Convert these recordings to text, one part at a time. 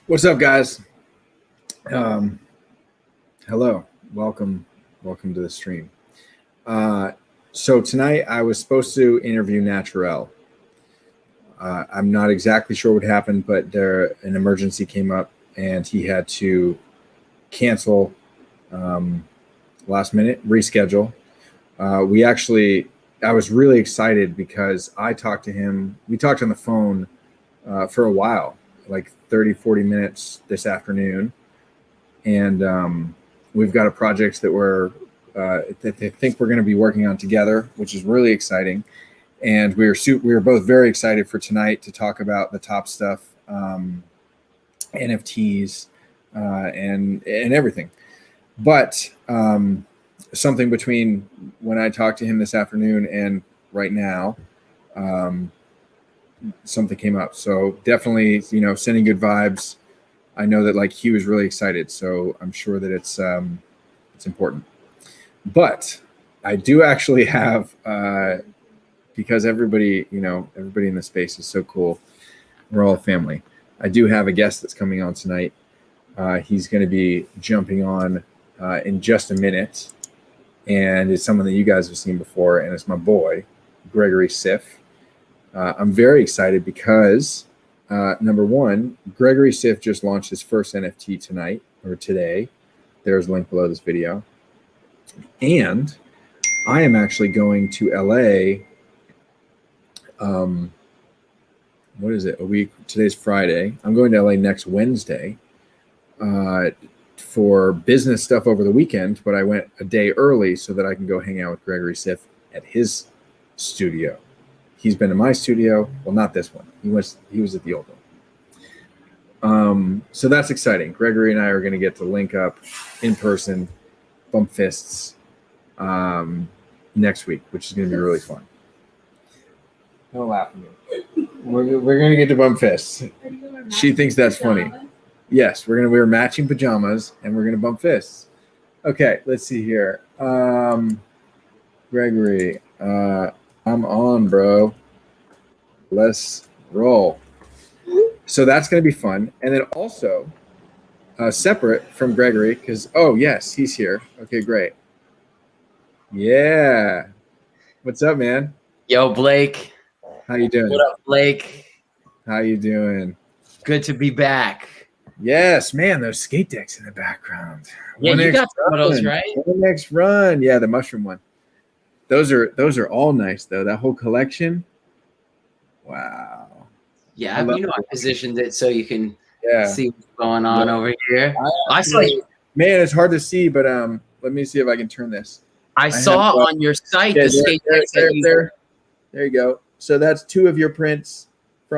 What's up, guys? Hello, welcome to the stream. So tonight I was supposed to interview Naturel. I'm not exactly sure what happened, but an emergency came up and he had to cancel last minute, reschedule. I was really excited because I talked to him. We talked on the phone for a while, like 30, 40 minutes this afternoon. And we've got a project that they think we're going to be working on together, which is really exciting. And we were both very excited for tonight to talk about the top stuff, NFTs, and everything. But something between when I talked to him this afternoon and right now, something came up. So definitely, sending good vibes. I know that he was really excited, so I'm sure that it's important. But I do actually have, because everybody in the space is so cool. We're all a family. I do have a guest that's coming on tonight. He's going to be jumping on in just a minute, and it's someone that you guys have seen before, and it's my boy, Gregory Siff. I'm very excited because number one, Gregory Siff just launched his first NFT today. There's a link below this video. And I am actually going to LA. What is it? Today's Friday. I'm going to LA next Wednesday for business stuff over the weekend, but I went a day early so that I can go hang out with Gregory Siff at his studio. He's been in my studio. Well, not this one. He was at the old one. So that's exciting. Gregory and I are going to get to link up in person, bump fists next week, which is going to be really fun. Don't laugh at me. We're going to get to bump fists. She thinks that's funny. Yes, we're going to wear matching pajamas and we're going to bump fists. Okay, let's see here. Gregory, I'm on, bro. Let's roll. So that's going to be fun. And then also, separate from Gregory, because, oh, yes, he's here. Okay, great. Yeah. What's up, man? Yo, Blake. How you doing? What up, Blake? How you doing? Good to be back. Yes, man, those skate decks in the background. Yeah, you got some of those, right? One X Run. Yeah, the mushroom one. Those are all nice, though. That whole collection. Wow. Yeah, I positioned it so you can see what's going on over here. I saw you. Man, it's hard to see, but let me see if I can turn this. I saw on your site the skate decks. There you go. So that's two of your prints.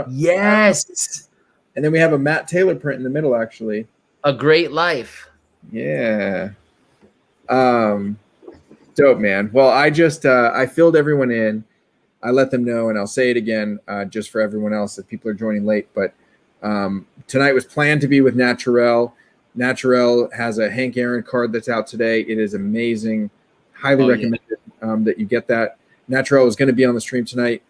Yes. And then we have a Matt Taylor print in the middle, actually. A Great Life. Yeah. Dope, man. Well, I just I filled everyone in. I let them know, and I'll say it again just for everyone else if people are joining late. But tonight was planned to be with Naturel. Naturel has a Hank Aaron card that's out today. It is amazing. Highly recommended that you get that. Naturel is going to be on the stream tonight.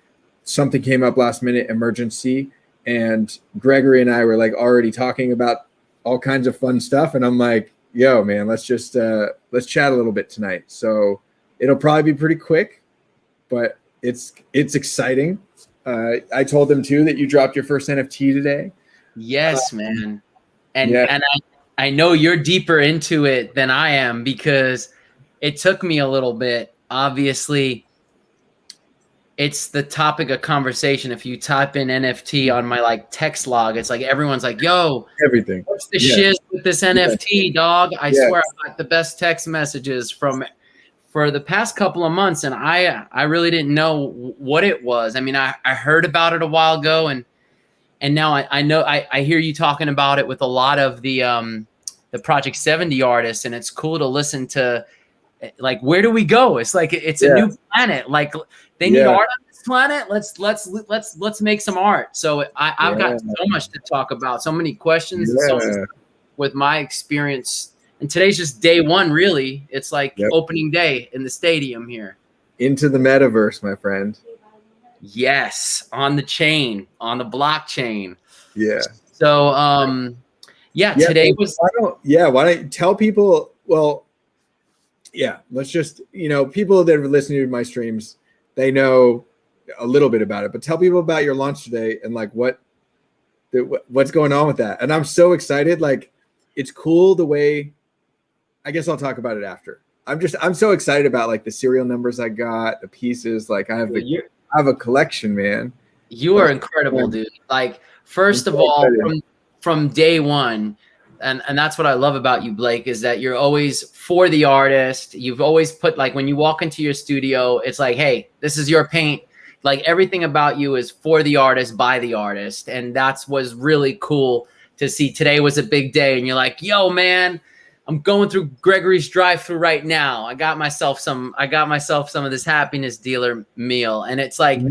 Something came up last minute, emergency, and Gregory and I were already talking about all kinds of fun stuff. And I'm like, yo, man, let's chat a little bit tonight. So it'll probably be pretty quick, but it's exciting. I told them too that you dropped your first NFT today. Yes, man. And I know you're deeper into it than I am because it took me a little bit. Obviously, it's the topic of conversation. If you type in NFT on my text log, it's everyone's yo, everything. What's the shiz with this NFT, dog? I swear I got the best text messages for the past couple of months, and I really didn't know what it was. I mean, I heard about it a while ago, and now I know I hear you talking about it with a lot of the Project 70 artists, and it's cool to listen to. Where do we go? It's it's a new planet. They need art on this planet. Let's make some art. So I've got so much to talk about, so many questions, and so much with my experience. And today's just day one, really. It's opening day in the stadium here. Into the metaverse, my friend. Yes, on the chain, on the blockchain. Yeah. So Yeah, Yeah. today was. Why don't you tell people? Well, yeah, let's just, people that have listened to my streams, they know a little bit about it, but tell people about your launch today and like what's going on with that. And I'm so excited. Like, it's cool the way, I guess I'll talk about it after. I'm so excited about like the serial numbers I got, the pieces. Like I have a collection, man. You are incredible, dude. Like, first of all, from day one, and that's what I love about you, Blake, is that you're always for the artist. You've always put, like, when you walk into your studio, it's like, hey, this is your paint. Like, everything about you is for the artist, by the artist. And that's was really cool to see. Today was a big day, and you're like, yo, man, I'm going through Gregory's drive-through right now. I got myself some of this happiness dealer meal. And it's like,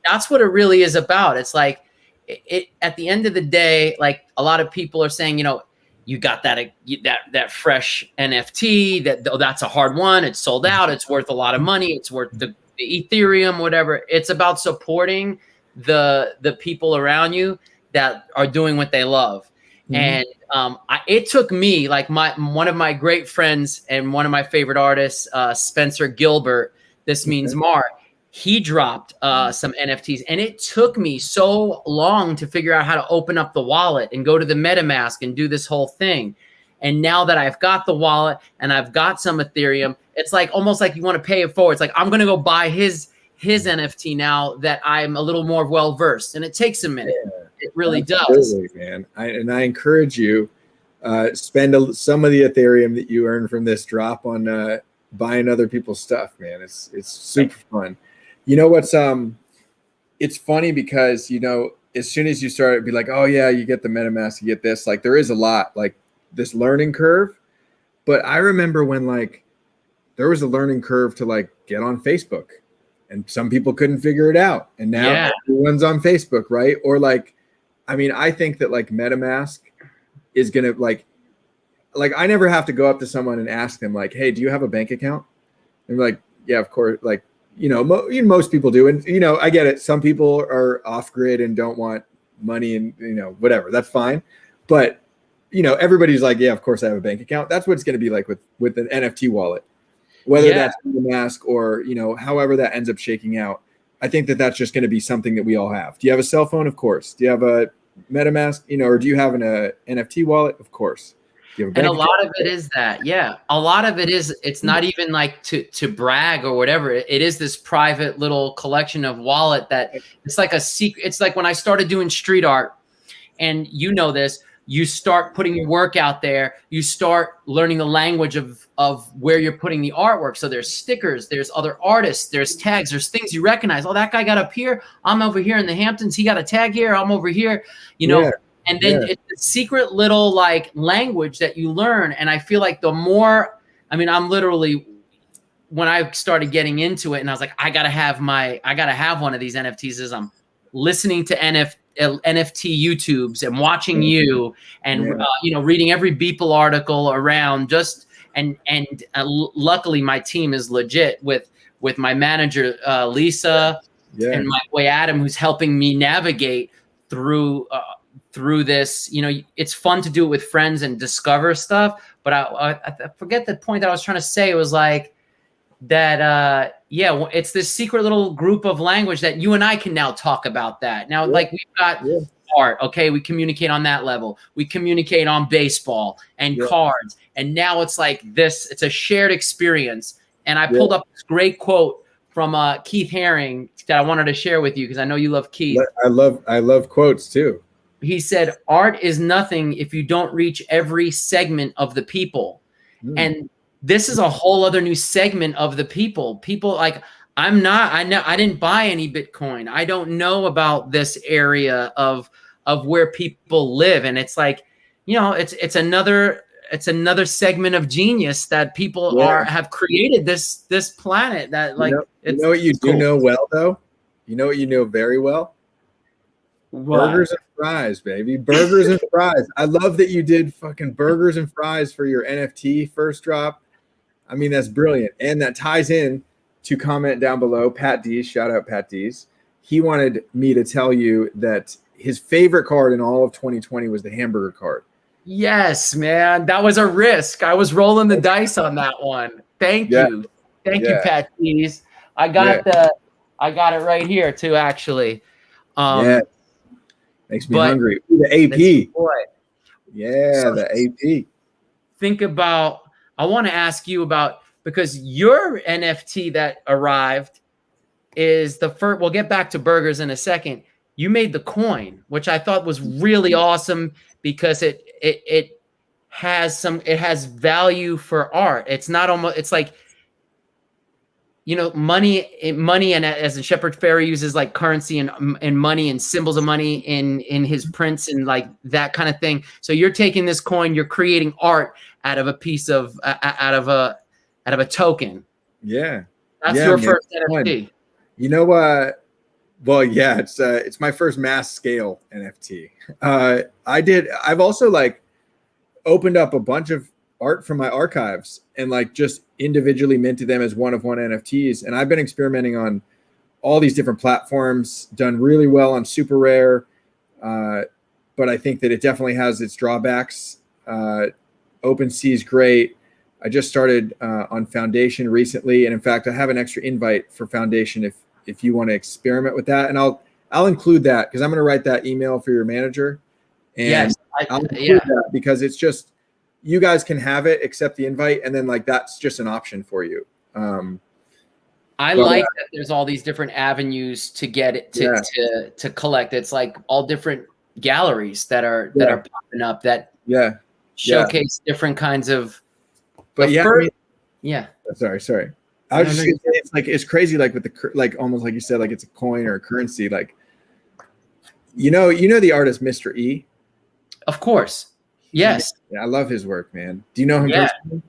that's what it really is about. It's like, it at the end of the day, like, a lot of people are saying, you got that fresh NFT, that's a hard one. It's sold out. It's worth a lot of money. It's worth the Ethereum, whatever. It's about supporting the people around you that are doing what they love. And it took me, like, one of my great friends and one of my favorite artists, Spencer Gilbert, This Means Mar. He dropped some NFTs, and it took me so long to figure out how to open up the wallet and go to the MetaMask and do this whole thing. And now that I've got the wallet and I've got some Ethereum, it's like almost like you want to pay it forward. It's like, I'm going to go buy his NFT now that I'm a little more well-versed. And it takes a minute. Yeah, it really does. Man. I encourage you, spend some of the Ethereum that you earn from this drop on buying other people's stuff, man. It's super fun. You know what's it's funny because, as soon as you start, it'd be like, oh yeah, you get the MetaMask, you get this. Like, there is a lot, like, this learning curve. But I remember when, like, there was a learning curve to, like, get on Facebook, and some people couldn't figure it out, and now everyone's on Facebook, right? Or, like, I mean, I think that, like, MetaMask is gonna, like I never have to go up to someone and ask them, like, hey, do you have a bank account? And they're like, yeah, of course. Like, most people do. And, I get it. Some people are off grid and don't want money and, whatever. That's fine. But, everybody's like, yeah, of course I have a bank account. That's what it's going to be like with an NFT wallet, whether that's the mask or, however that ends up shaking out. I think that that's just going to be something that we all have. Do you have a cell phone? Of course. Do you have a MetaMask, or do you have an NFT wallet? Of course. And a lot of it is that, a lot of it is, it's not even like to brag or whatever. It is this private little collection of wallet that it's like a secret. It's like when I started doing street art, and this, you start putting your work out there, you start learning the language of where you're putting the artwork. So there's stickers, there's other artists, there's tags, there's things you recognize. Oh, that guy got up here. I'm over here in the Hamptons. He got a tag here. I'm over here, And then it's a secret little, like, language that you learn. And I feel like the more, I'm literally, when I started getting into it and I was like, I gotta have one of these NFTs, as I'm listening to NFT YouTubes and watching you and, reading every Beeple article around luckily my team is legit with my manager, Lisa, and my boy, Adam, who's helping me navigate through this. It's fun to do it with friends and discover stuff, but I forget the point that I was trying to say. It was like that, it's this secret little group of language that you and I can now talk about that. Now, like, we've got art, okay, we communicate on that level. We communicate on baseball and cards, and now it's like this, it's a shared experience. And I pulled up this great quote from Keith Haring that I wanted to share with you, because I know you love Keith. I love quotes too. He said, art is nothing if you don't reach every segment of the people. And this is a whole other new segment of the people. People, like, I didn't buy any Bitcoin. I don't know about this area of where people live. And it's like, it's another segment of genius that people have created this planet that, like, you know what you do know well, though? You know what you know very well? What? Burgers and fries, baby. Burgers and fries. I love that you did fucking burgers and fries for your NFT first drop. That's brilliant. And that ties in to comment down below. Pat Dees, shout out Pat Dees. He wanted me to tell you that his favorite card in all of 2020 was the hamburger card. Yes, man. That was a risk. I was rolling the dice on that one. Thank you. Thank you, Pat Cheese. I got it right here too, actually. Makes me hungry. Ooh, the AP. So the AP. Think about, I want to ask you about, because your NFT that arrived is the first, we'll get back to burgers in a second. You made the coin, which I thought was really awesome because it has value for art. It's not almost, it's like, you know, money, and as Shepard Fairey uses like currency and money and symbols of money in his prints and like that kind of thing. So you're taking this coin, you're creating art out of a piece of out of a token. Yeah, that's your first NFT. You know what? Well, yeah, it's my first mass scale NFT. I've also like opened up a bunch of art from my archives and like just individually minted them as one of one NFTs. And I've been experimenting on all these different platforms, done really well on Super Rare. But I think that it definitely has its drawbacks. OpenSea is great. I just started on Foundation recently. And in fact, I have an extra invite for Foundation if you want to experiment with that. And I'll include that because I'm going to write that email for your manager. And I'll include that because it's just, you guys can have it, accept the invite, and then like that's just an option for you. I like that there's all these different avenues to get it to collect. It's like all different galleries that are popping up that showcase different kinds of. But sorry. I was just gonna say it's crazy, like with the like almost like you said, like it's a coin or a currency. Like you know the artist Mr. E. Of course. Yes. I love his work, man. Do you know him personally?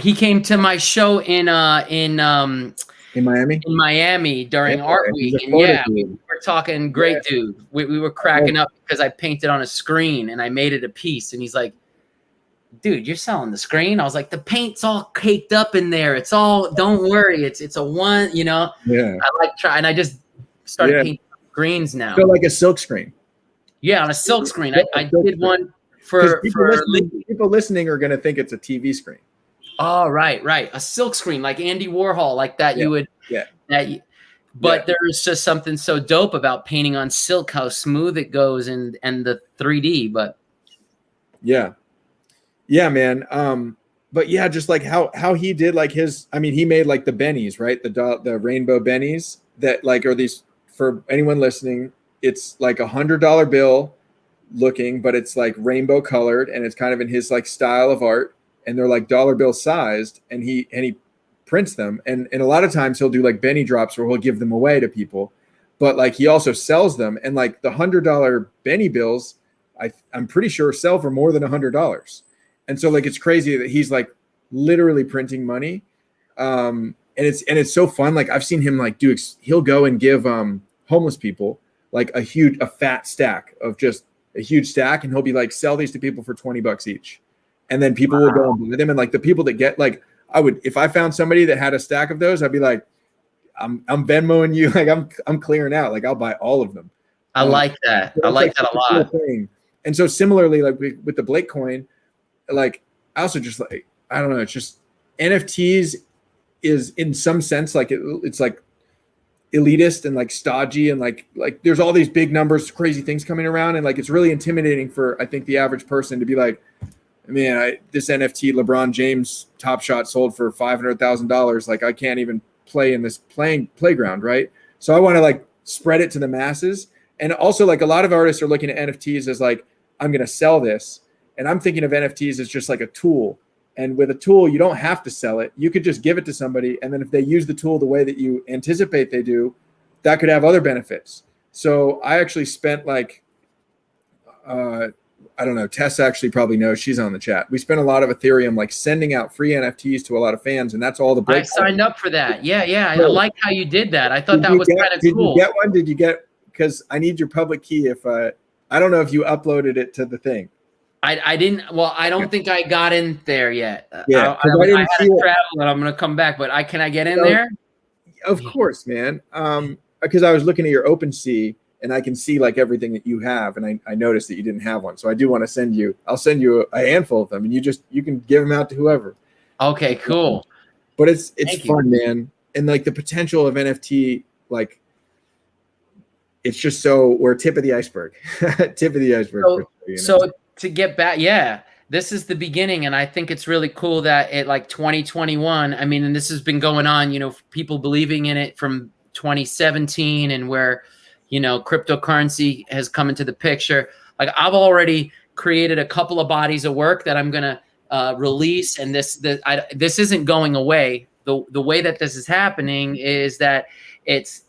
He came to my show in Miami? In Miami during Art Week. And we were talking great dude. We were cracking up because I painted on a screen and I made it a piece. And he's like, dude, you're selling the screen? I was like, the paint's all caked up in there. It's all, don't worry. It's a one, you know? Yeah. I like and I just started painting screens now. So like a silk screen. Yeah, on a silk screen. I did one for people listening are going to think it's a TV screen. Oh, right. A silk screen like Andy Warhol, like that you would. But there's just something so dope about painting on silk, how smooth it goes and the 3D. But yeah, man. But yeah, just like how he did like his. I mean, he made like the bennies, right? The rainbow bennies that like are these, for anyone listening. It's like $100 bill looking, but it's like rainbow colored and it's kind of in his like style of art, and they're like dollar bill sized, and he prints them. And a lot of times he'll do like Benny drops where he'll give them away to people, but like he also sells them. And like the $100 Benny bills, I'm pretty sure sell for more than $100. And so like, it's crazy that he's like literally printing money. And it's so fun. Like I've seen him like he'll go and give homeless people like a fat stack of just a huge stack. And he'll be like, sell these to people for $20 each. And then people will go and buy them. And like the people that get like, if I found somebody that had a stack of those, I'd be like, I'm Venmoing you. Like I'm clearing out. Like I'll buy all of them. I like that. I like that a lot. And so similarly, like with the Blake coin, like I also just like, I don't know. It's just NFTs is in some sense, like it's like elitist and like stodgy and like there's all these big numbers, crazy things coming around. And like, it's really intimidating for, I think, the average person to be like, man, this NFT LeBron James Top Shot sold for $500,000. Like I can't even play in this playground, right? So I want to like spread it to the masses. And also like a lot of artists are looking at NFTs as like, I'm going to sell this. And I'm thinking of NFTs as just like a tool. And with a tool, you don't have to sell it. You could just give it to somebody. And then if they use the tool the way that you anticipate they do, that could have other benefits. So I actually spent like, I don't know, Tess actually probably knows, she's on the chat. We spent a lot of Ethereum like sending out free NFTs to a lot of fans, and that's all the I signed up for that. Yeah. I like how you did that. I thought that was kind of cool. Did you get one? Did you get, because I need your public key if I don't know if you uploaded it to the thing. I didn't. Well, I don't think I got in there yet. Yeah, I had to travel and I'm going to come back. But can I get in there? Of course, man. Because I was looking at your OpenSea, and I can see like everything that you have, and I noticed that you didn't have one, so I do want to send you. I'll send you a handful of them, and you can give them out to whoever. Okay, cool. But it's Thank fun, you. man, and like the potential of NFT, like it's just so we're tip of the iceberg, tip of the iceberg. So, for sure, so to get back, yeah, this is the beginning, and I think it's really cool that it like 2021. I mean, and this has been going on, people believing in it from 2017, and where, cryptocurrency has come into the picture. Like I've already created a couple of bodies of work that I'm gonna release, and this isn't going away. The way that this is happening is that it's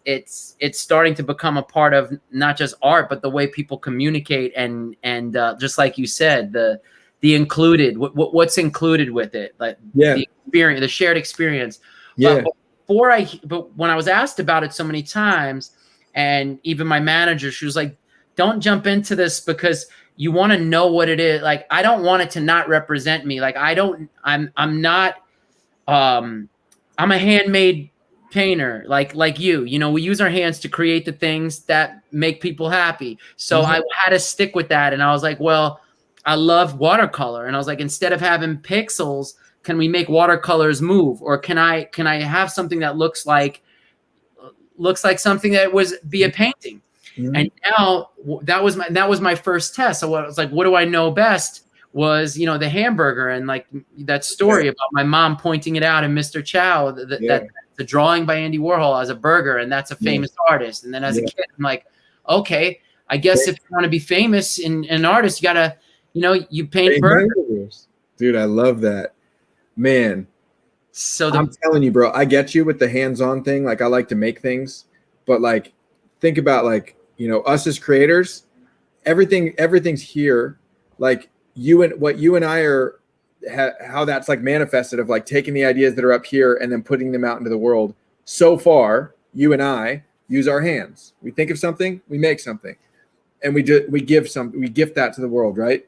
starting to become a part of not just art, but the way people communicate, and just like you said, the included, what's included with it, like the experience, the shared experience. Yeah. But when I was asked about it so many times, and even my manager, she was like, "Don't jump into this because you want to know what it is." Like, I don't want it to not represent me. Like, I'm not. I'm a handmade painter, like you. We use our hands to create the things that make people happy. So I had to stick with that, and I was like, well, I love watercolor, and I was like, instead of having pixels, can we make watercolors move, or can I have something that looks like something that be a painting? And now that was my first test. So I was like, what do I know best? Was the hamburger, and like that story about my mom pointing it out in Mr. Chow, that the drawing by Andy Warhol as a burger, and that's a famous artist. And then as a kid, I'm like, okay, I guess if you want to be famous in an artist, you gotta, you paint burgers. Dude, I love that, man. So I'm telling you, bro, I get you with the hands-on thing. Like I like to make things, but like think about like us as creators, everything's here. Like what you and I are, how that's like manifested of like taking the ideas that are up here and then putting them out into the world. So far, you and I use our hands. We think of something, we make something, and we gift that to the world, right?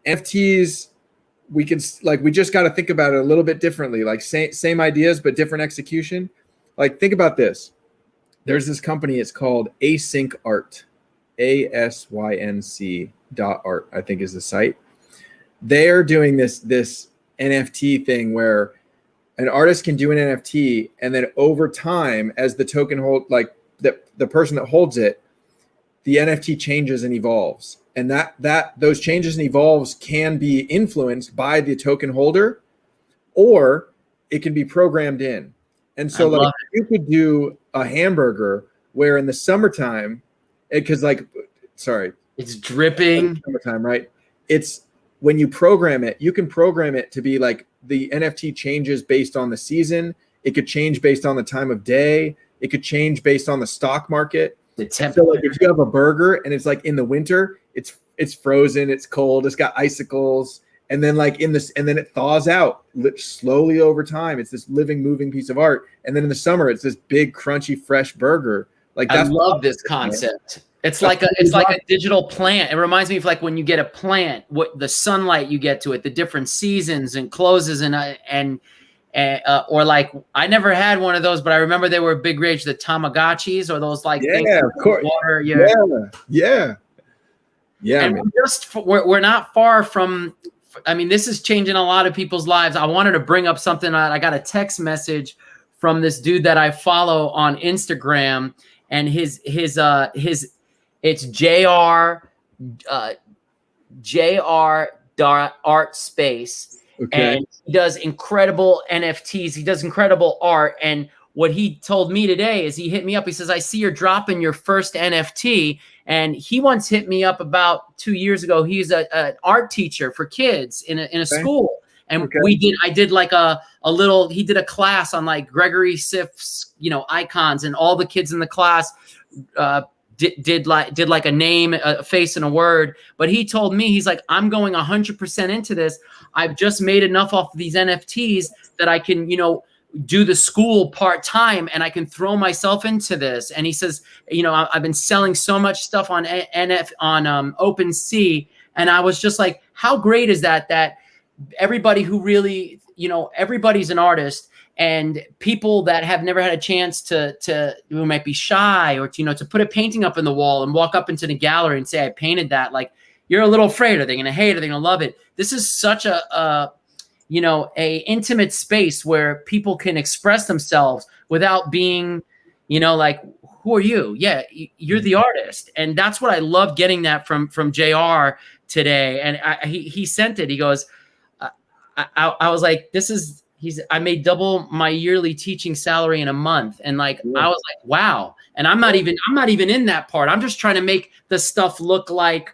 NFTs, we just got to think about it a little bit differently. Like same ideas, but different execution. Like think about this. There's this company, it's called Async Art, ASYNC.art, I think is the site. They're doing this NFT thing where an artist can do an NFT, and then over time, as the token the person that holds it, the NFT changes and evolves. And those changes and evolves can be influenced by the token holder, or it can be programmed in. And so like you could do a hamburger where in the summertime, it's dripping summertime, right? It's when you program it, you can program it to be like the NFT changes based on the season. It could change based on the time of day. It could change based on the stock market. So like if you have a burger and it's like in the winter, it's frozen, it's cold, it's got icicles, and then like and then it thaws out slowly over time. It's this living, moving piece of art. And then in the summer, it's this big, crunchy, fresh burger. Like I love this concept. It's like a digital plant. It reminds me of like when you get a plant, what the sunlight you get to it, the different seasons and closes, or like I never had one of those, but I remember they were a big rage. The Tamagotchis, or those like things of course, water, And we're not far from. I mean, this is changing a lot of people's lives. I wanted to bring up something. I got a text message from this dude that I follow on Instagram, and his it's JR.art space. Okay. And he does incredible NFTs. He does incredible art. And what he told me today is he hit me up. He says, I see you're dropping your first NFT. And he once hit me up about 2 years ago. He's an art teacher for kids in a school. And I did like he did a class on like Gregory Siff's, icons, and all the kids in the class did like a name, a face, and a word. But he told me, he's like, I'm going 100% into this. I've just made enough off of these NFTs that I can, do the school part-time, and I can throw myself into this. And he says, I've been selling so much stuff on OpenSea. And I was just like, how great is that everybody who really, everybody's an artist, and people that have never had a chance to who might be shy or to put a painting up in the wall and walk up into the gallery and say, I painted that. Like, you're a little afraid. Are they going to hate? Are they going to love it? This is such a intimate space where people can express themselves without being, like, who are you? Yeah, you're the artist. And that's what I love getting that from JR today. And he sent it. He goes, I was like, I made double my yearly teaching salary in a month. And like, I was like, wow. And I'm not even in that part. I'm just trying to make the stuff look like.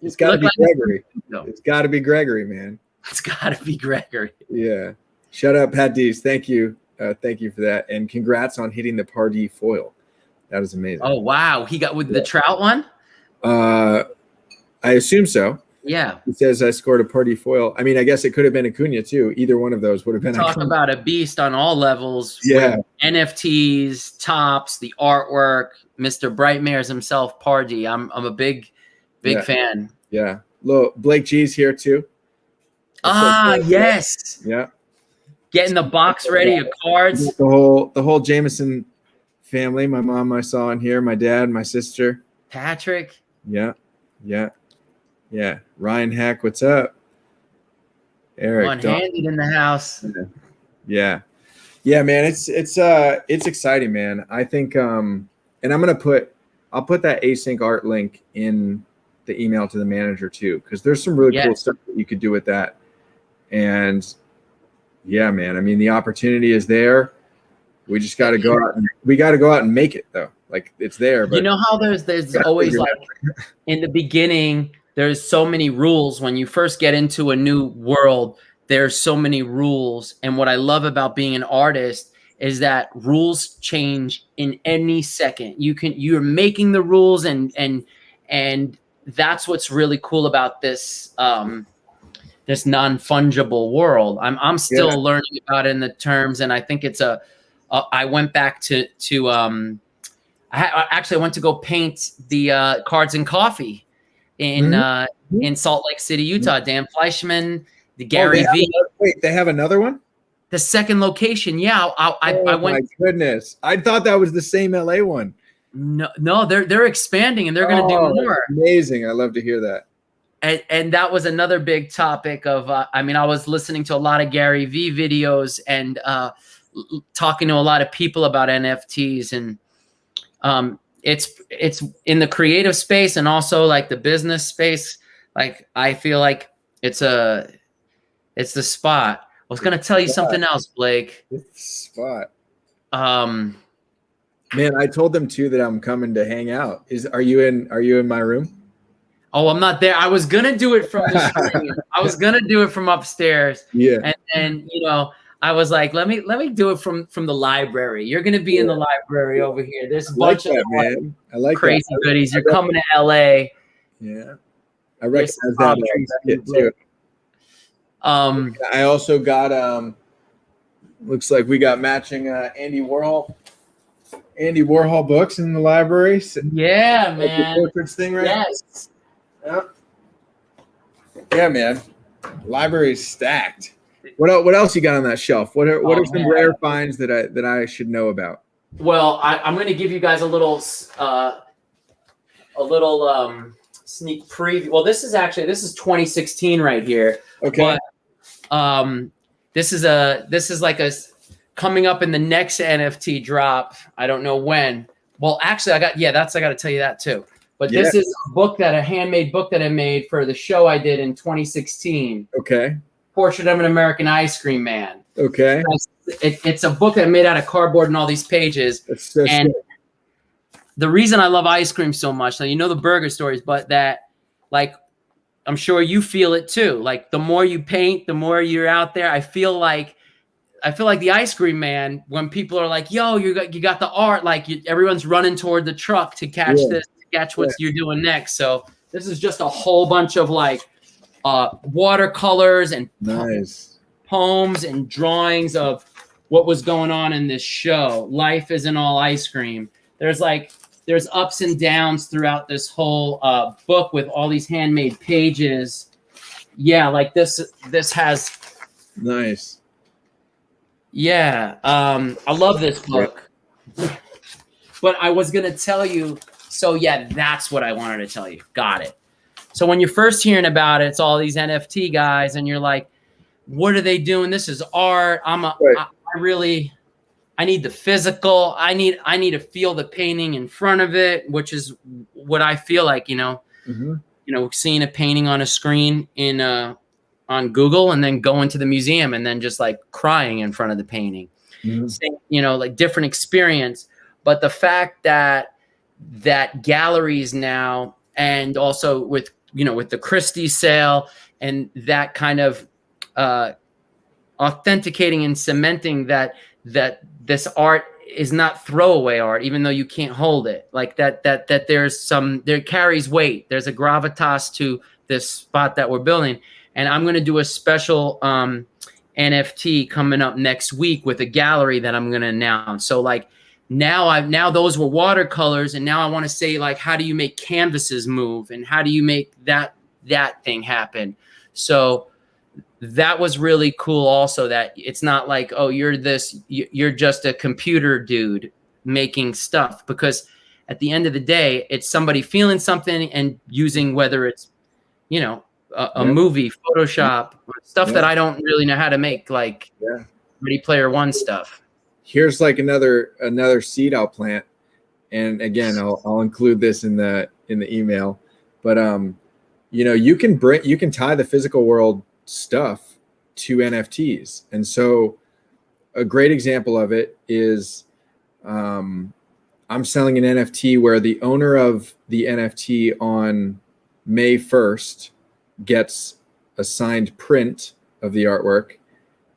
It's got to be Gregory. It's got to be Gregory, man. It's got to be Gregory. Yeah. Shut up, Pat Dees. Thank you. Thank you for that. And congrats on hitting the Pardee foil. That was amazing. Oh, wow. He got with the trout one? I assume so. Yeah. He says I scored a Pardee foil. I mean, I guess it could have been Acuna too. Either one of those would have been. Talk about a beast on all levels. Yeah. NFTs, tops, the artwork, Mr. Brightmares himself, Pardee. I'm a big fan. Yeah. Blake G's here too. Yes. Yeah. Getting the box ready of cards. The whole Jameson family. My mom, I saw in here. My dad, my sister. Patrick. Yeah. Ryan Hack, what's up? Eric. One-handed in the house. Yeah, man. It's exciting, man. I think and I'll put that async art link in the email to the manager too, because there's some really cool stuff that you could do with that. And yeah, man. I mean, the opportunity is there. We just got to go out and make it though. Like, it's there. But how there's always like in the beginning. There's so many rules when you first get into a new world. There's so many rules. And what I love about being an artist is that rules change in any second. You're making the rules and that's what's really cool about this this non-fungible world. I'm still learning about it in the terms, and I think it's I went back to I went to go paint the Cards and Coffee in Salt Lake City, Utah. Dan Fleischman, the Gary V. Wait, they have another one? The second location. Yeah. I went. My goodness. I thought that was the same LA one. No, they're expanding and they're going to do more. Amazing. I love to hear that. And that was another big topic of, I was listening to a lot of Gary V videos and talking to a lot of people about NFTs, and it's in the creative space and also like the business space. Like, I feel like it's the spot. I was going to tell you something else, Blake. It's the spot. Man, I told them too that I'm coming to hang out. Are you in my room? Oh, I'm not there. I was going to do it from the stream. I was going to do it from upstairs. Yeah. And I was like, let me do it from the library. You're going to be in the library over here. There's a bunch of man. I like crazy goodies. You're coming to LA. Yeah. I recognize that too. I also got looks like we got matching Andy Warhol books in the library. So, yeah, man. The portraits thing, right? Yes. Yeah, man. Library's stacked. What else you got on that shelf? What are some rare finds that I should know about? Well, I'm going to give you guys a little sneak preview. Well, this is 2016 right here. Okay. But this is like a coming up in the next NFT drop. I don't know when. Well, actually, I got to tell you that too. But this is a handmade book that I made for the show I did in 2016. Okay. Portrait of an American Ice Cream Man. Okay. It's a book that I made out of cardboard and all these pages. That's so and the reason I love ice cream so much, now you know the burger stories, but that, like, I'm sure you feel it too. Like, the more you paint, the more you're out there. I feel like the ice cream man, when people are like, yo, you got the art, like everyone's running toward the truck to catch this, to catch what you're doing next. So this is just a whole bunch of like watercolors and poems and drawings of what was going on in this show. Life isn't all ice cream. There's ups and downs throughout this whole book with all these handmade pages. Yeah, like this has nice. Yeah. I love this book. But I was going to tell you, so yeah, that's what I wanted to tell you. Got it. So when you're first hearing about it, it's all these NFT guys, and you're like, what are they doing? This is art. Right. I need the physical. I need to feel the painting in front of it, which is what I feel like, seeing a painting on a screen on Google, and then going to the museum and then just like crying in front of the painting. Same, like different experience. But the fact that galleries now, and also with the Christie sale, and that kind of authenticating and cementing that this art is not throwaway art, even though you can't hold it, like that there carries weight. There's a gravitas to this spot that we're building, and I'm going to do a special NFT coming up next week with a gallery that I'm going to announce. So like now those were watercolors, and now I want to say, like, how do you make canvases move, and how do you make that thing happen? So that was really cool also, that it's not like, oh, you're just a computer dude making stuff, because at the end of the day, it's somebody feeling something and using, whether it's a movie, Photoshop, stuff that I don't really know how to make, like Ready Player One stuff. Here's like another seed I'll plant, and again, I'll include this in the email. But you can tie the physical world stuff to NFTs, and so a great example of it is I'm selling an NFT where the owner of the NFT on May 1st gets a signed print of the artwork,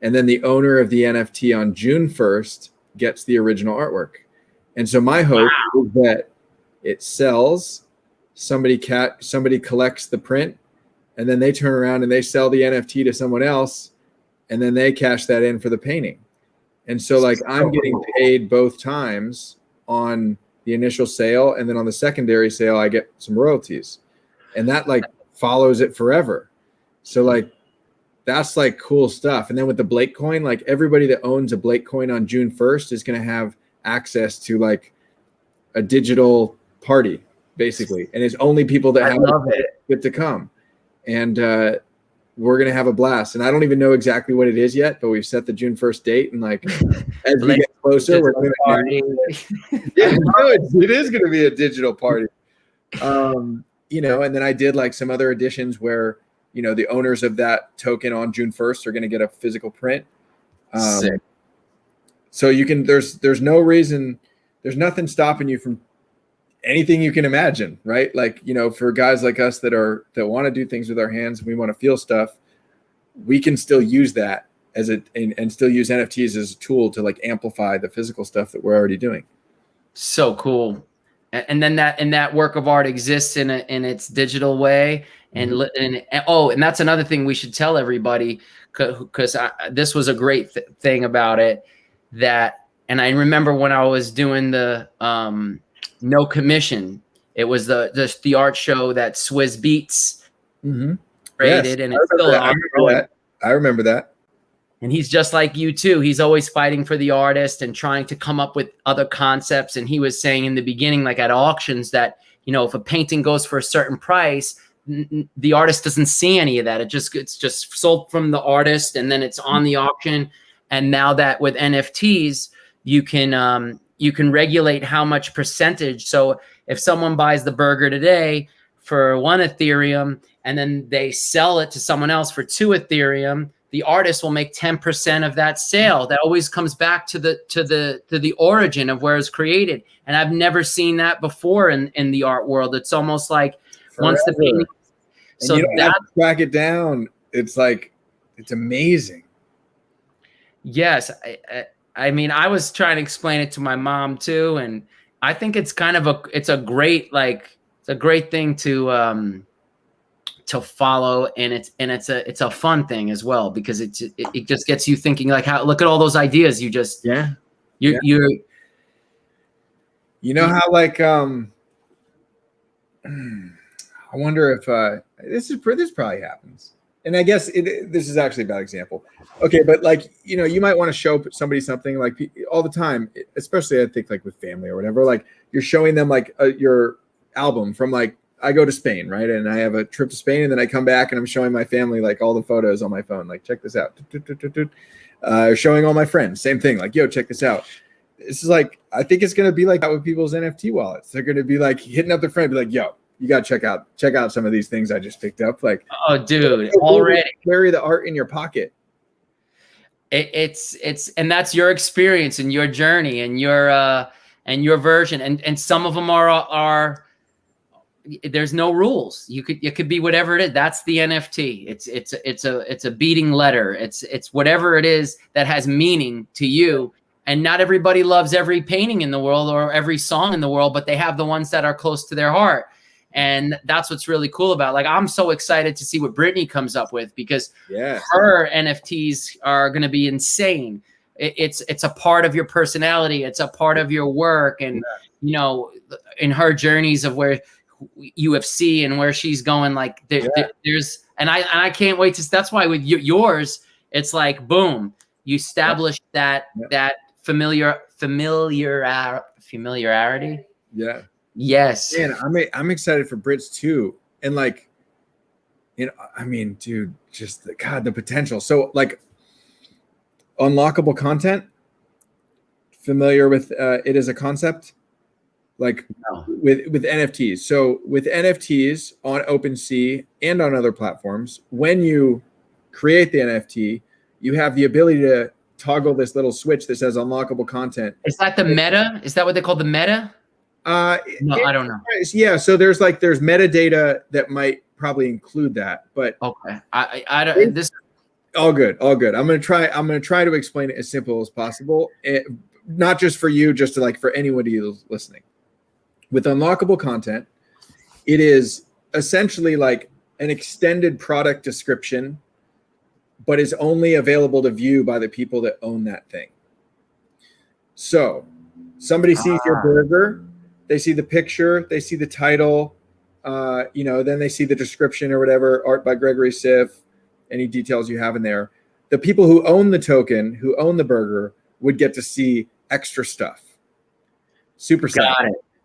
and then the owner of the NFT on June 1st gets the original artwork. And so my hope is that it sells, somebody collects the print, and then they turn around and they sell the NFT to someone else, and then they cash that in for the painting. And so like I'm getting paid both times on the initial sale, and then on the secondary sale I get some royalties, and that like follows it forever. So like that's like cool stuff. And then with the Blake coin, like everybody that owns a Blake coin on June 1st is going to have access to like a digital party basically, and it's only people that have it get to come. And we're going to have a blast. And I don't even know exactly what it is yet, but we've set the June 1st date. And like, as we get closer, we're going to it is going to be a digital party. And then I did like some other additions where, the owners of that token on June 1st are going to get a physical print. So you can, there's no reason, there's nothing stopping you from anything you can imagine, right? Like, for guys like us that want to do things with our hands, and we want to feel stuff, we can still use that and still use NFTs as a tool to like amplify the physical stuff that we're already doing. So cool. And then that work of art exists in its digital way. And that's another thing we should tell everybody, because this was a great thing about it, and I remember when I was doing the no commission, it was the art show that Swizz Beats created, and it's still ongoing. I remember that. And he's just like you too. He's always fighting for the artist and trying to come up with other concepts. And he was saying in the beginning, like at auctions, that if a painting goes for a certain price, the artist doesn't see any of that. It's just sold from the artist, and then it's on the auction. And now that with NFTs, you can regulate how much percentage. So if someone buys the burger today for 1 Ethereum, and then they sell it to someone else for 2 Ethereum, the artist will make 10% of that sale. That always comes back to the origin of where it's created. And I've never seen that before in the art world. It's almost like once the painting, so you don't have to track it down. It's like, it's amazing. Yes. I mean, I was trying to explain it to my mom too. And I think it's kind of it's a great thing to follow, and it's a fun thing as well, because it just gets you thinking, like, look at all those ideas you just how like I wonder if this probably happens. and I guess this is actually a bad example. Okay, but like, you know, you might want to show somebody something like all the time, especially I think like with family or whatever. Like you're showing them like your album from like I go to Spain, right? And I have a trip to Spain, and then I come back and I'm showing my family like all the photos on my phone. Like check this out. Showing all my friends, same thing. Like yo, check this out. This is like I think it's gonna be like that with people's NFT wallets. They're gonna be like hitting up their friend, be like yo. You got to check out some of these things I just picked up. Like, oh, dude, already carry the art in your pocket. It's and that's your experience and your journey and your version. And some of them are there's no rules. It could be whatever it is. That's the NFT. It's a beating letter. It's whatever it is that has meaning to you. And not everybody loves every painting in the world or every song in the world, but they have the ones that are close to their heart. And that's what's really cool about. Like, I'm so excited to see what Brittany comes up with because her NFTs are going to be insane. It's a part of your personality. It's a part of your work. And, you know, in her journeys of where UFC and where she's going, like there's, and I can't wait to, that's why with yours, it's like, boom, you establish that familiarity. Yeah. Yes. Man, I'm excited for Brits too. And like, you know, I mean, dude, just the potential. So like unlockable content, familiar with it as a concept? Like with NFTs. So with NFTs on OpenSea and on other platforms, when you create the NFT, you have the ability to toggle this little switch that says unlockable content. Is that the meta? Is that what they call the meta? No, I don't know. Yeah, so there's metadata that might probably include that, but okay, I don't. This all good. I'm gonna try to explain it as simple as possible, not just for you, just to like for anybody who's listening. With unlockable content, it is essentially like an extended product description, but is only available to view by the people that own that thing. So somebody sees your burger. They see the picture, they see the title, then they see the description or whatever, art by Gregory Siff, any details you have in there. The people who own the token, who own the burger, would get to see extra stuff. Super simple,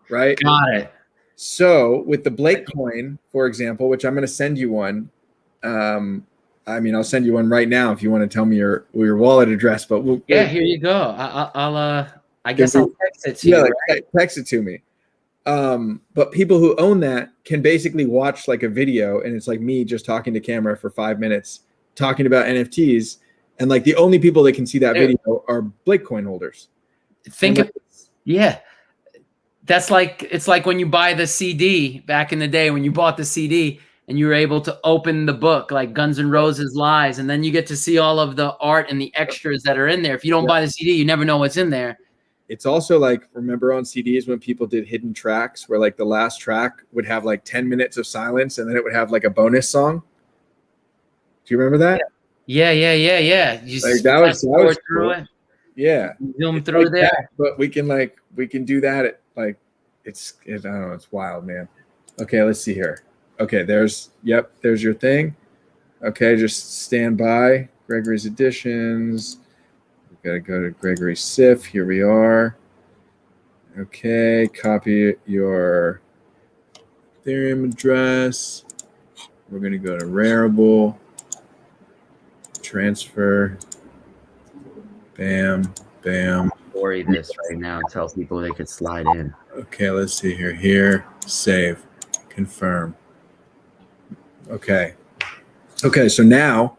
right? Got it. So with the Blake coin, for example, which I'm going to send you one. I'll send you one right now if you want to tell me your wallet address. But here you go. I guess I'll text it to you. Right? Text it to me. But people who own that can basically watch like a video, and it's like me just talking to camera for 5 minutes talking about NFTs, and like the only people that can see that video are Blake coin holders. That's like, it's like when you buy the CD back in the day, when you bought the CD and you were able to open the book like Guns N' Roses Lies, and then you get to see all of the art and the extras that are in there. If you don't buy the CD, you never know what's in there. It's also like, remember on CDs when people did hidden tracks where like the last track would have like 10 minutes of silence and then it would have like a bonus song? Do you remember that? Yeah. You like that was through it. Yeah. Zoom through like there. That, but we can do that at like, I don't know, it's wild, man. Okay, let's see here. Okay, there's your thing. Okay, just stand by. Gregory's Editions. Got to go to Gregory Siff. Here we are. Okay, copy your Ethereum address. We're going to go to Rarible. Transfer. Bam, bam. Story this right now. Tell people they could slide in. Okay, let's see here. Here, save, confirm. Okay. Okay, so now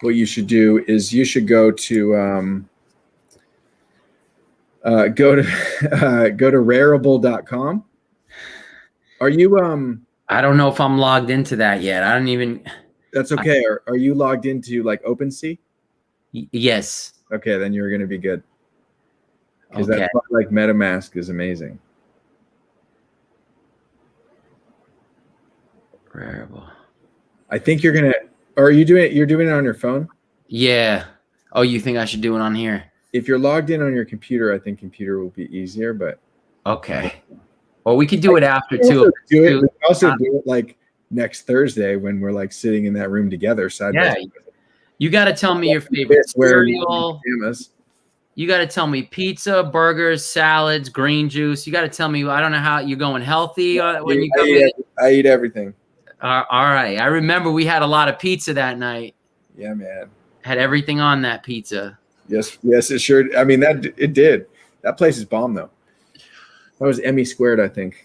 what you should do is you should go to rarible.com. Are you I don't know if I'm logged into that yet. I don't even. That's okay. Are you logged into like OpenSea? Yes. Okay, then you're gonna be good. Because that like MetaMask is amazing. Rarible. I think you're gonna. Or are you doing it? You're doing it on your phone? Yeah. Oh, you think I should do it on here? If you're logged in on your computer, I think computer will be easier. But okay. Well, we could do it after too. We can also do it like next Thursday when we're like sitting in that room together side by side. You got to tell me your favorite cereal. You got to tell me pizza, burgers, salads, green juice. You got to tell me. I don't know how you're going healthy when you come in. I eat everything. All right. I remember we had a lot of pizza that night. Yeah, man. Had everything on that pizza. Yes, it sure. I mean, it did. That place is bomb though. That was Emmy squared, I think.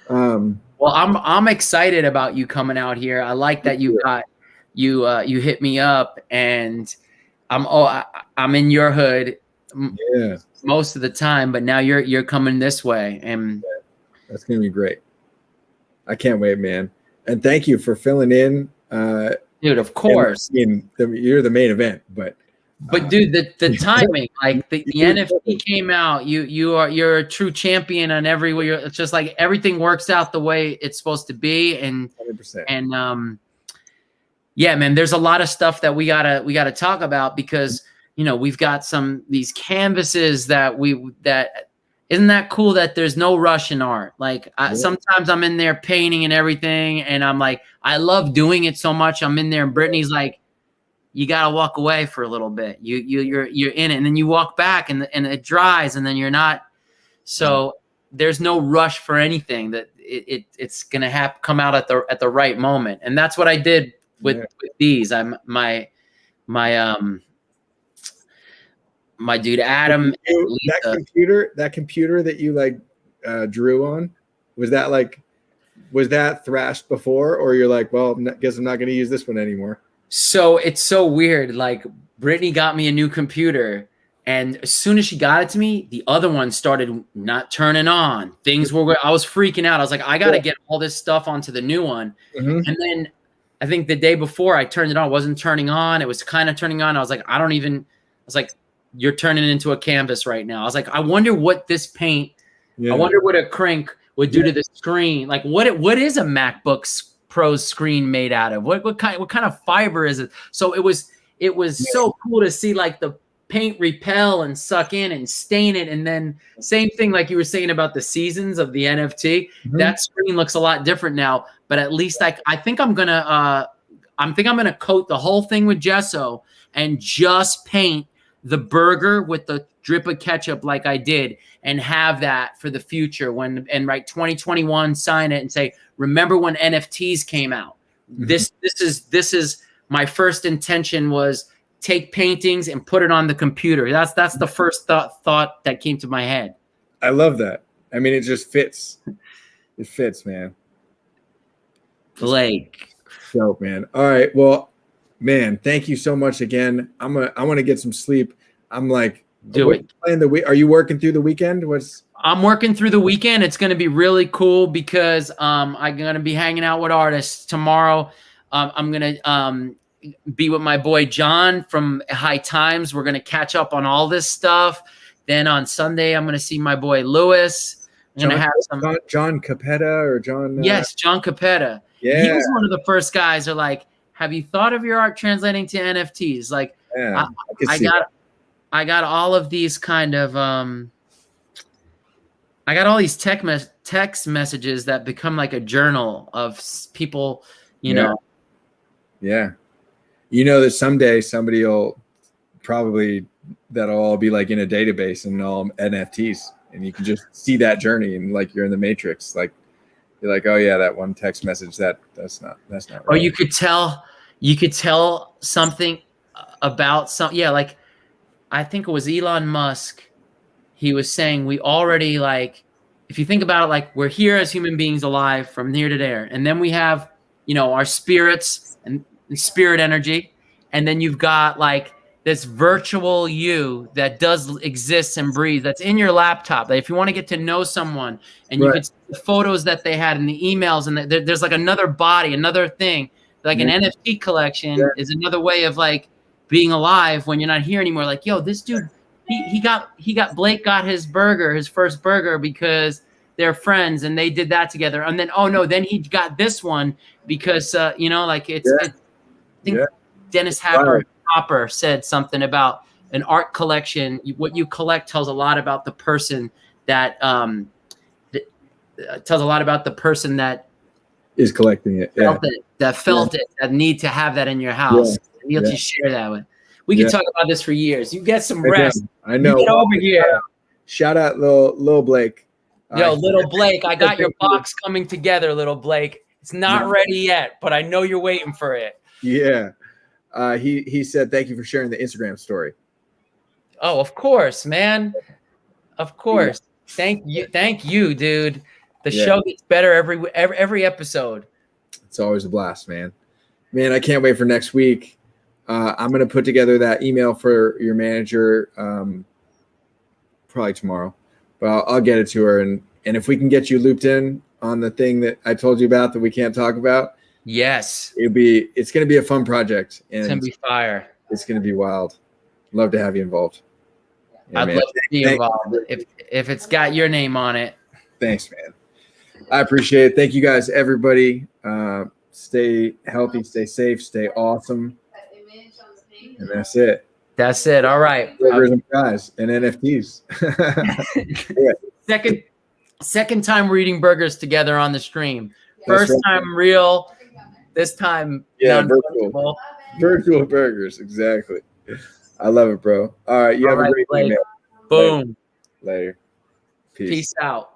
Well, I'm excited about you coming out here. I like that you hit me up, and I'm in your hood most of the time, but now you're coming this way, and that's gonna be great. I can't wait, man. And thank you for filling in, dude. Of course, you're the main event, but dude, the timing, like the NFT came out, you're a true champion on everywhere. It's just like everything works out the way it's supposed to be, and 100%. And yeah, man, there's a lot of stuff that we gotta talk about, because we've got these canvases that isn't that cool that there's no rush in art. Like sometimes I'm in there painting and everything, and I'm like, I love doing it so much. I'm in there, and Brittany's like, you gotta walk away for a little bit. You're in it, and then you walk back, and it dries, and then you're not. So there's no rush for anything. That it's gonna come out at the right moment, and that's what I did with these. My dude Adam. That computer that you like drew on, was that thrashed before, or you're like, well, guess I'm not going to use this one anymore? So it's so weird. Like Brittany got me a new computer, and as soon as she got it to me, the other one started not turning on. I was freaking out. I was like, I got to get all this stuff onto the new one. Mm-hmm. And then I think the day before I turned it on, it wasn't turning on. It was kind of turning on. I was like, you're turning it into a canvas right now. I was like, I wonder what this paint, I wonder what a crank would do to the screen. Like what is a MacBook Pro's screen made out of? What kind of fiber is it? So it was so cool to see like the paint repel and suck in and stain it. And then same thing like you were saying about the seasons of the NFT. Mm-hmm. That screen looks a lot different now, but at least I think I'm gonna coat the whole thing with gesso and just paint the burger with the drip of ketchup like I did, and have that for the future and write 2021, sign it and say, remember when NFTs came out? Mm-hmm. This is my first intention, was take paintings and put it on the computer. That's the first thought that came to my head. I love that. I mean, it just fits. It fits, man. Blake. Dope, man. All right. Well, man, thank you so much again. I want to get some sleep. I'm like, do it. Are you working through the weekend? I'm working through the weekend. It's going to be really cool because I'm going to be hanging out with artists tomorrow. I'm going to be with my boy John from High Times. We're going to catch up on all this stuff. Then on Sunday, I'm going to see my boy Lewis. I'm going to have John Capetta or John. Yes, John Capetta. Yeah. He was one of the first guys who are like, have you thought of your art translating to NFTs? Like, yeah, I got all of these kind of I got all these text messages that become like a journal of people, you know. Yeah. You know that someday somebody will probably, that'll all be like in a database and all NFTs, and you can just see that journey and like you're in the Matrix. Like you're like, oh yeah, that one text message that's not right. Or you could tell something about like I think it was Elon Musk. He was saying we already, like, if you think about it, like we're here as human beings alive from here to there. And then we have, our spirits and spirit energy. And then you've got like this virtual you that does exist and breathe, that's in your laptop. That if you want to get to know someone and you could see the photos that they had and the emails, and there's like another body, another thing, like an NFT collection is another way of like being alive when you're not here anymore. Like, yo, this dude, Blake got his first burger because they're friends and they did that together. And then, then he got this one because, I think Dennis Hopper said something about an art collection. What you collect tells a lot about the person that is collecting it. Felt it, that need to have that in your house. Yeah. Need to share that with. We could talk about this for years. You get some I rest. I know. You get over here. Shout out little Blake. Yo, little Blake, I got your box coming together, little Blake. It's not ready yet, but I know you're waiting for it. Yeah. He said, thank you for sharing the Instagram story. Oh, of course, man. Of course. Yeah. Thank you, dude. The show gets better every episode. It's always a blast, man. Man, I can't wait for next week. I'm going to put together that email for your manager probably tomorrow, but I'll get it to her. And if we can get you looped in on the thing that I told you about that we can't talk about. Yes. It's going to be a fun project. And it's going to be fire. It's going to be wild. Love to have you involved. Yeah, I'd love to be involved if it's got your name on it. Thanks, man. I appreciate it. Thank you guys, everybody. Stay healthy, stay safe, stay awesome. And that's it. That's it. All right. Burgers and fries and NFTs. Second time we're eating burgers together on the stream. First time real. This time virtual burgers. Exactly. I love it, bro. All right. You have a great day, man. Boom. Later. Peace out.